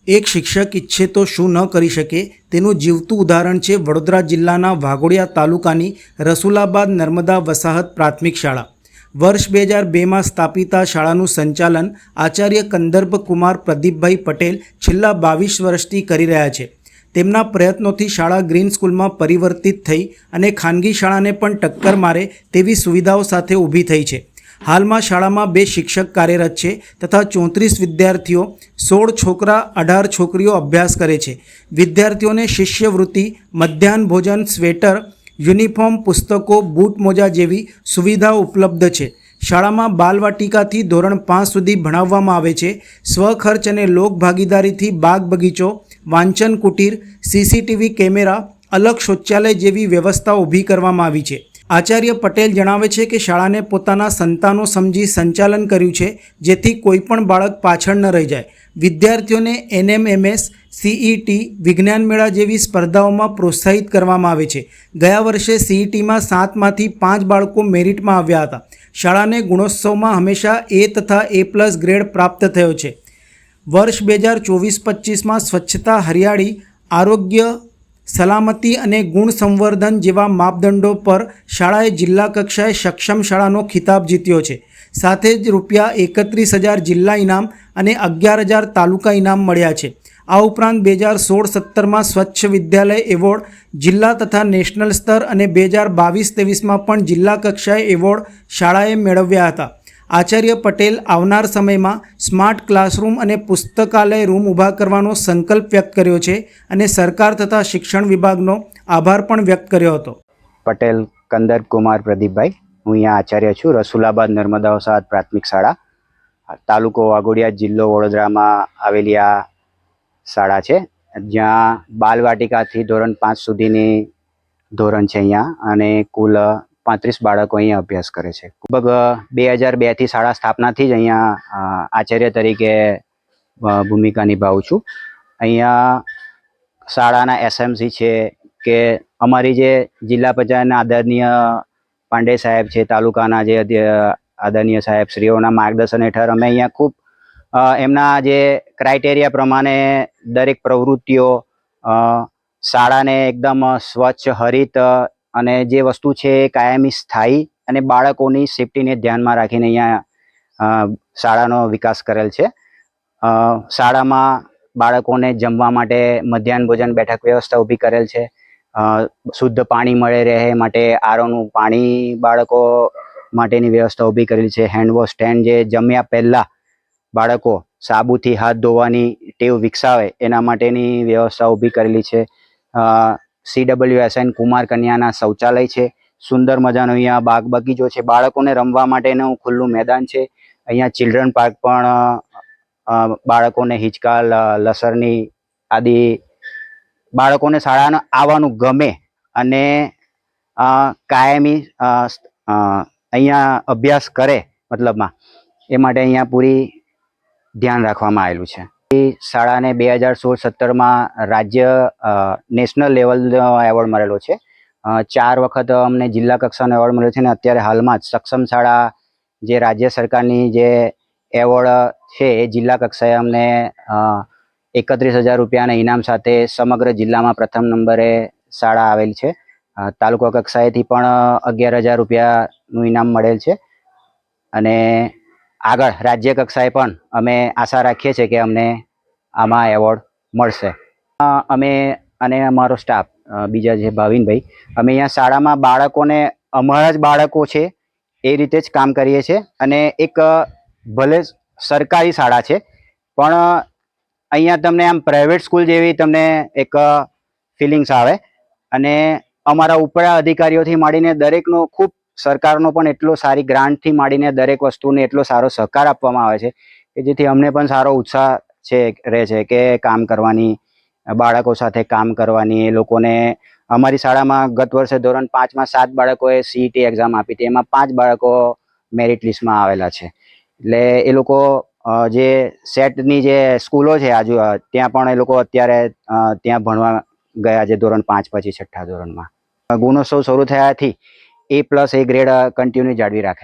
એક શિક્ષક ઈચ્છે તો શું ન કરી શકે તેનું જીવતું ઉદાહરણ છે વડોદરા જિલ્લાના વાઘોડિયા તાલુકાની રસુલાબાદ નર્મદા વસાહત પ્રાથમિક શાળા. વર્ષ 2002માં સ્થાપિત આ શાળાનું સંચાલન આચાર્ય કંદર્પ કુમાર પ્રદીપભાઈ પટેલ છેલ્લા 22 વર્ષથી કરી રહ્યા છે. તેમના પ્રયત્નોથી શાળા ગ્રીન સ્કૂલમાં પરિવર્તિત થઈ અને ખાનગી શાળાને પણ ટક્કર મારે તેવી સુવિધાઓ સાથે ઊભી થઈ છે. હાલમાં શાળામાં 2 શિક્ષક કાર્યરત છે તથા 34 વિદ્યાર્થીઓ, 16 છોકરા, 18 છોકરીઓ અભ્યાસ કરે છે. વિદ્યાર્થીઓને શિષ્યવૃત્તિ, મધ્યાહન ભોજન, સ્વેટર, યુનિફોર્મ, પુસ્તકો, બૂટ મોજા જેવી સુવિધાઓ ઉપલબ્ધ છે. શાળામાં બાલવાટિકાથી ધોરણ 5 સુધી ભણાવવામાં આવે છે. સ્વખર્ચ અને લોકભાગીદારીથી બાગ બગીચો, વાંચન કુટીર, સીસીટીવી કેમેરા, અલગ શૌચાલય જેવી વ્યવસ્થા ઊભી કરવામાં આવી છે. આચાર્ય પટેલ જણાવે છે કે શાળાને પોતાના સંતાનો સમજી સંચાલન કર્યું છે જેથી કોઈપણ બાળક પાછળ ન રહી જાય. વિદ્યાર્થીઓને NMMS, CET, વિજ્ઞાન મેળા જેવી સ્પર્ધાઓમાં પ્રોત્સાહિત કરવામાં આવે છે. ગયા વર્ષે CETમાં 7માંથી 5 બાળકો મેરિટમાં આવ્યા હતા. શાળાને ગુણોત્સવમાં હંમેશા A તથા A+ ગ્રેડ પ્રાપ્ત થયો છે. વર્ષ 2024-25માં સ્વચ્છતા, હરિયાળી, આરોગ્ય, સલામતી અને ગુણ સંવર્ધન જેવા માપદંડો પર શાળાએ જિલ્લા કક્ષાએ સક્ષમ શાળાનો ખિતાબ જીત્યો છે. સાથે જ ₹31,000 જિલ્લા ઇનામ અને 11,000 તાલુકા ઇનામ મળ્યા છે. આ ઉપરાંત 2016-17માં સ્વચ્છ વિદ્યાલય એવોર્ડ જિલ્લા તથા નેશનલ સ્તર અને 2022-23માં પણ જિલ્લા કક્ષાએ એવોર્ડ શાળાએ મેળવ્યા હતા. આચાર્ય પટેલ આવનાર સમયમાં સ્માર્ટ ક્લાસરૂમ અને પુસ્તકાલય રૂમ ઊભા કરવાનો સંકલ્પ વ્યક્ત કર્યો છે અને સરકાર તથા શિક્ષણ વિભાગનો આભાર પણ વ્યક્ત કર્યો હતો. પટેલ કંદર્પ કુમાર પ્રદીપભાઈ, હું અહીંયા આચાર્ય છું. રસુલાબાદ નર્મદા વસાહત પ્રાથમિક શાળા, તાલુકો વાઘોડિયા, જિલ્લો વડોદરામાં આવેલી આ શાળા છે, જ્યાં બાલવાટિકાથી ધોરણ 5 સુધીની ધોરણ છે અહીંયા, અને કુલ 35 બાળકો અહીંયા અભ્યાસ કરે છે. લગભગ 2002થી શાળા સ્થાપનાથી જ અહીંયા આચાર્ય તરીકે ભૂમિકા નિભાવું છું. અહીંયા શાળાના SMC છે કે અમારી જે જિલ્લા પંચાયતના આદરણીય પાંડે સાહેબ છે, તાલુકાના જે આદરણીય સાહેબ શ્રીઓના માર્ગદર્શન હેઠળ અમે અહીંયા ખૂબ એમના જે ક્રાઇટેરિયા પ્રમાણે દરેક પ્રવૃત્તિઓ, શાળાને એકદમ સ્વચ્છ, હરિત અને જે વસ્તુ છે એ કાયમી, સ્થાયી અને બાળકોની સેફટીને ધ્યાનમાં રાખીને અહીંયા શાળાનો વિકાસ કરેલ છે. શાળામાં બાળકોને જમવા માટે મધ્યાહન ભોજન બેઠક વ્યવસ્થા ઊભી કરેલ છે. શુદ્ધ પાણી મળે રહે માટે આરોનું પાણી બાળકો માટેની વ્યવસ્થા ઊભી કરેલી છે. હેન્ડવોશ સ્ટેન્ડ, જે જમ્યા પહેલાં બાળકો સાબુથી હાથ ધોવાની ટેવ વિકસાવે એના માટેની વ્યવસ્થા ઊભી કરેલી છે. CWSN કુમાર કન્યાના શૌચાલય છે. સુંદર મજાનો અહીંયા બાગ બગીચો છે. બાળકોને રમવા માટેનું ખુલ્લું મેદાન છે. અહીંયા ચિલ્ડ્રન પાર્ક પણ બાળકોને હિંચકા, લસરની આદિ બાળકોને શાળાને આવવાનું ગમે અને કાયમી અહીંયા અભ્યાસ કરે મતલબમાં, એ માટે અહીંયા પૂરી ધ્યાન રાખવામાં આવેલું છે. શાળાને 2016-17માં રાજ્ય નેશનલ લેવલનો એવોર્ડ મળેલો છે. 4 વખત અમને જિલ્લા કક્ષાનો એવોર્ડ મળ્યો છે અને અત્યારે હાલમાં જ સક્ષમ શાળા જે રાજ્ય સરકારની જે એવોર્ડ છે એ જિલ્લા કક્ષાએ અમને 31,000 રૂપિયાના ઇનામ સાથે સમગ્ર જિલ્લામાં પ્રથમ નંબરે શાળા આવેલ છે. તાલુકા કક્ષાએથી પણ 11,000 રૂપિયાનું ઇનામ મળેલ છે અને આગળ રાજ્ય કક્ષાએ પણ અમે આશા રાખીએ છીએ કે અમને આમાં એવોર્ડ મળશે. અમે અને અમારો સ્ટાફ, બીજા જે ભાવિનભાઈ, અમે અહીંયા શાળામાં બાળકોને અમારા જ બાળકો છે એ રીતે જ કામ કરીએ છીએ. અને એક ભલે સરકારી શાળા છે પણ અહીંયા તમને આમ પ્રાઇવેટ સ્કૂલ જેવી તમને એક ફિલિંગ્સ આવે. અને અમારા ઉપરા અધિકારીઓથી માંડીને દરેકનો ખૂબ, સરકારનો પણ એટલો સારી ગ્રાન્ટથી માંડીને દરેક વસ્તુને એટલો સારો સહકાર આપવામાં આવે છે કે જેથી અમને પણ સારો ઉત્સાહ રહે છે કે કામ કરવાની, બાળકો સાથે કામ કરવાની. એ લોકોને અમારી શાળામાં ગત વર્ષે ધોરણ 5માં 7 બાળકોએ CET એક્ઝામ આપી હતી, એમાં 5 બાળકો મેરિટ લિસ્ટમાં આવેલા છે. એટલે એ લોકો જે સેટની જે સ્કૂલો છે આજુ, ત્યાં પણ એ લોકો અત્યારે ત્યાં ભણવા ગયા છે ધોરણ 5 પછી 6ઠ્ઠા ધોરણમાં. ગુણોત્સવ શરૂ થયાથી A+ ગ્રેડ કન્ટિન્યુ જાળવી રાખે.